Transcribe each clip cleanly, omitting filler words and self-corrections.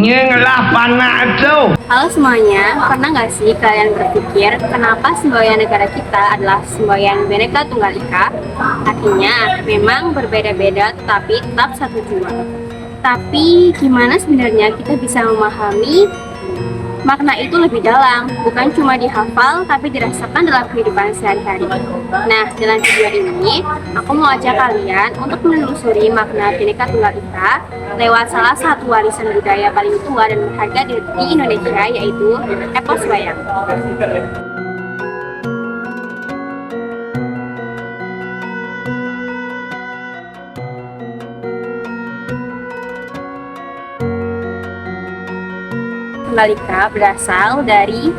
Nyelah panado. Halo semuanya, pernah nggak sih kalian berpikir kenapa semboyan negara kita adalah semboyan Bhinneka Tunggal Ika? Artinya, memang berbeda-beda tetapi tetap satu jua. Tapi gimana sebenarnya kita bisa memahami makna itu lebih dalam, bukan cuma dihafal tapi dirasakan dalam kehidupan sehari-hari. Nah, dalam video ini, aku mau ajak kalian untuk menelusuri makna Bhinneka Tunggal Ika lewat salah satu warisan budaya paling tua dan berharga di Indonesia, yaitu epos wayang. Tunggal Ika berasal dari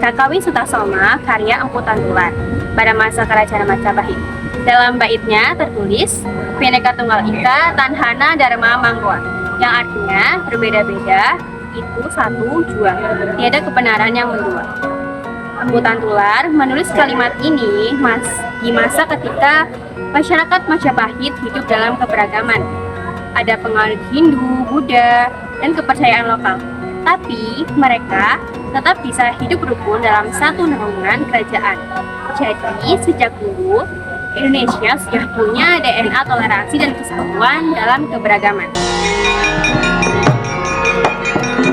Kakawin Sutasoma karya Empu Tantular pada masa Kerajaan Majapahit. Dalam baitnya tertulis Bhinneka Tunggal Ika Tanhana Dharma Mangkoa, yang artinya berbeda-beda itu satu jua, tiada kebenaran yang mendua. Empu Tantular menulis kalimat ini di masa ketika masyarakat Majapahit hidup dalam keberagaman. Ada penganut Hindu, Buddha, dan kepercayaan lokal. Tapi mereka tetap bisa hidup rukun dalam satu naungan kerajaan. Jadi sejak dulu Indonesia sudah punya DNA toleransi dan kesatuan dalam keberagaman.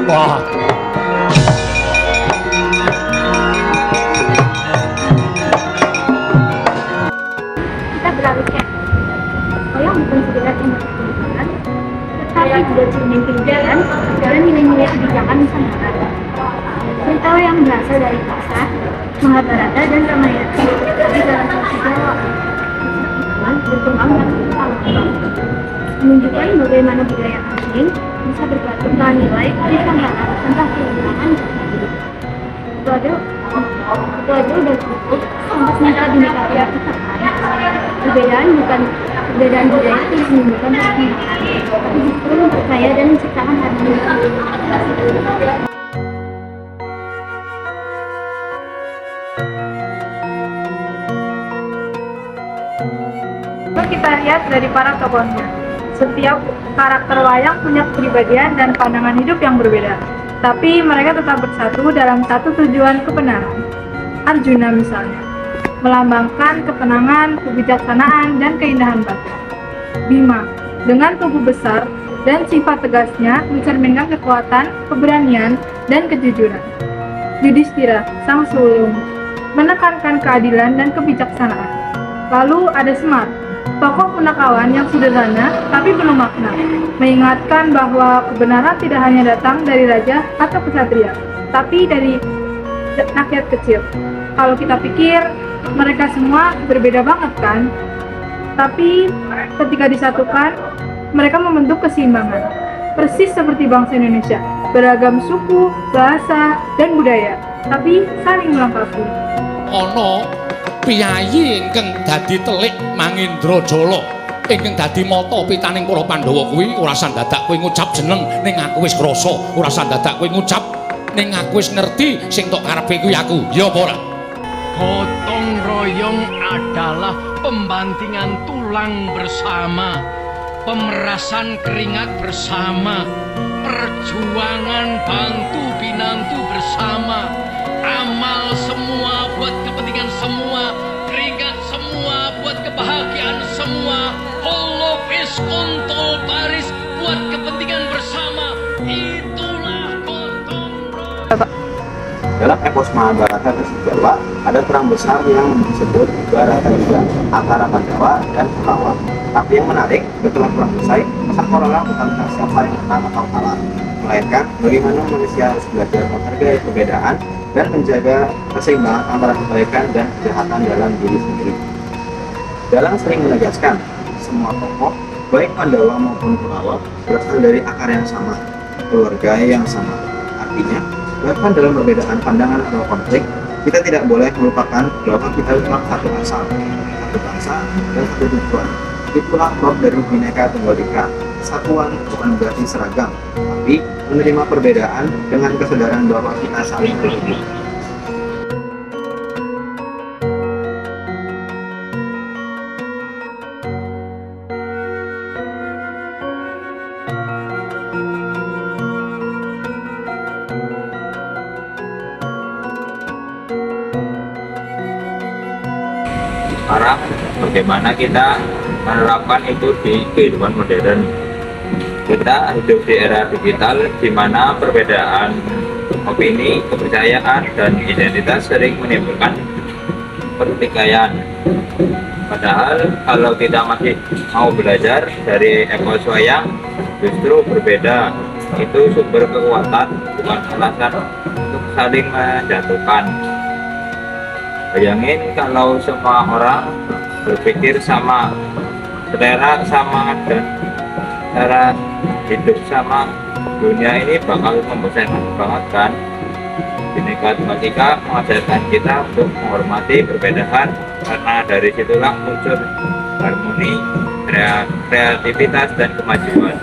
Wah. Kita beralih ke wayang bukan sekedar imajinasi, tetapi juga cermin pikiran dan nilai-nilai kebijakan Nusantara. Cerita yang berasal dari kisah Mahabharata dan Ramayana di dalam versi Jawa. Berkembang dan berkembang, menunjukkan bagaimana budaya asing bisa bergantung pada nilai Nusantara tentang keindahan hidup. Itu aja udah cukup untuk mental Bhinneka Tunggal Ika. Perbedaan budaya tidak menimbulkan pertentangan, tapi justru memperkaya dan menciptakan harmoni. Kita lihat dari para tokohnya. Setiap karakter wayang punya kepribadian dan pandangan hidup yang berbeda, tapi mereka tetap bersatu dalam satu tujuan kebenaran. Arjuna misalnya, melambangkan ketenangan, kebijaksanaan, dan keindahan batin. Bima, dengan tubuh besar dan sifat tegasnya mencerminkan kekuatan, keberanian, dan kejujuran. Yudhistira, sang sulung, menekankan keadilan dan kebijaksanaan. Lalu ada Semar, tokoh punakawan yang sederhana tapi penuh makna, mengingatkan bahwa kebenaran tidak hanya datang dari raja atau kesatria, tapi dari rakyat kecil. Kalau kita pikir, mereka semua berbeda banget kan? Tapi ketika disatukan, mereka membentuk keseimbangan. Persis seperti bangsa Indonesia, beragam suku, bahasa, dan budaya, tapi saling melengkapi. Ana piyayi ingkang dadi telik Mangindrajala ingkang dadi mata pitaning para Pandhawa kuwi ora sandadak kowe ngucap jeneng ning aku wis krasa, ora sandadak kowe ngucap ning aku wis ngerti sing tok karepe kuwi aku. Ya apa ora? Gotong royong adalah pembantingan tulang bersama, pemerasan keringat bersama, perjuangan bantu binantu bersama, amal semua buat kepentingan semua, keringat semua buat kebahagiaan semua, holopis kontol baris buat kepentingan bersama. Itulah gotong royong. Dalam epos Mahabharata versi Jawa, ada perang besar yang disebut Bharatayuddha antara Pandawa dan Kurawa. Tapi yang menarik, setelah perang selesai, sang Kurawa bukan tentang siapa yang menang atau kalah, melainkan bagaimana manusia harus belajar menghargai perbedaan dan menjaga keseimbangan antara kebaikan dan kejahatan dalam diri sendiri. Dalang sering menegaskan, semua tokoh, baik Pandawa maupun Kurawa, berasal dari akar yang sama, keluarga yang sama. Artinya, bahkan dalam perbedaan pandangan atau konflik, kita tidak boleh melupakan bahwa kita memang satu asal, satu bangsa, dan satu tujuan. Itulah bab dari Bhinneka Tunggal Ika. Kesatuan bukan berarti seragam, tapi menerima perbedaan dengan kesadaran bahwa kita saling berhubung. sekarang bagaimana kita menerapkan itu di kehidupan modern. Kita hidup di era digital di mana perbedaan opini, kepercayaan, dan identitas sering menimbulkan pertikaian. Padahal kalau kita masih mau belajar dari epos wayang, justru berbeda. Itu sumber kekuatan, bukan alasan untuk saling menjatuhkan. Bayangin kalau semua orang berpikir sama, selera sama, dan cara hidup sama, dunia ini bakal membosankan banget kan. Bhinneka Tunggal Ika mengajarkan kita untuk menghormati perbedaan, karena dari situlah muncul harmoni, kreativitas, dan kemajuan.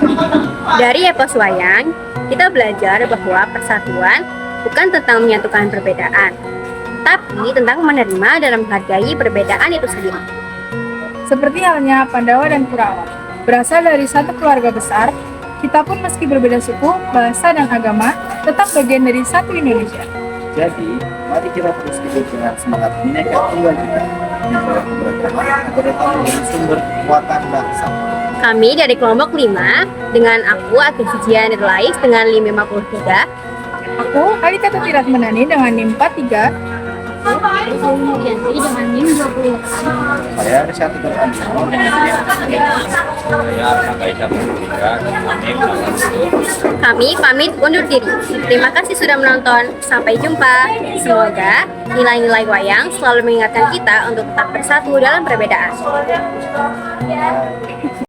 Dari epos wayang, kita belajar bahwa persatuan bukan tentang menyatukan perbedaan, tapi tentang menerima dan menghargai perbedaan itu sendiri. Seperti halnya Pandawa dan Kurawa, berasal dari satu keluarga besar, kita pun meski berbeda suku, bahasa, dan agama, tetap bagian dari satu Indonesia. Jadi, mari kita terus hidup dengan semangat Bhinneka Tunggal Ika, menjaga keberagaman agar tetap menjadi sumber kekuatan bangsa. Kami dari kelompok 5, dengan aku Akin Sujian Nirlais dengan NIM 53, Aku, Alika Tutirat Menani dengan NIM 43, Yanti dengan NIM 28. Saya Risyati Bertandino dengan Saya Rangga Perdika dengan NIM 80. Kami pamit undur diri. Terima kasih sudah menonton. Sampai jumpa. Semoga nilai-nilai wayang selalu mengingatkan kita untuk tetap bersatu dalam perbedaan.